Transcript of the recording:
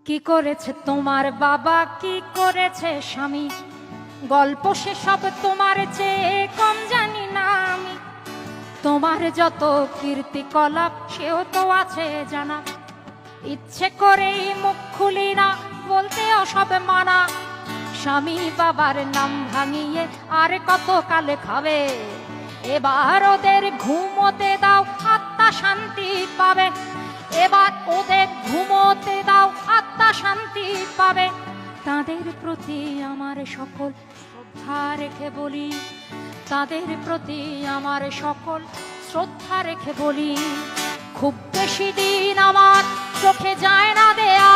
কি করেছে তোমার বাবা, কি করেছে স্বামী, গল্প সেসব তোমার চেয়ে কম জানি না আমি। তোমার যত কীর্তিকলাপ সেও তো আছে জানা, ইচ্ছে করেই মুখ খুলি না, বলতে সব মানা। স্বামী বাবার নাম ভাঙিয়ে আর কত কালে খাবে, এবার ওদের ঘুমোতে দাও, আত্মা শান্তি পাবে। এবার ওদের ঘুমোতে দাও, আত্মা শান্তি পাবে। তাদের প্রতি আমার সকল শ্রদ্ধা রেখে বলি, তাদের প্রতি আমার সকল শ্রদ্ধা রেখে বলি, খুব বেশি দিন আমার চোখে যায় না দেয়া,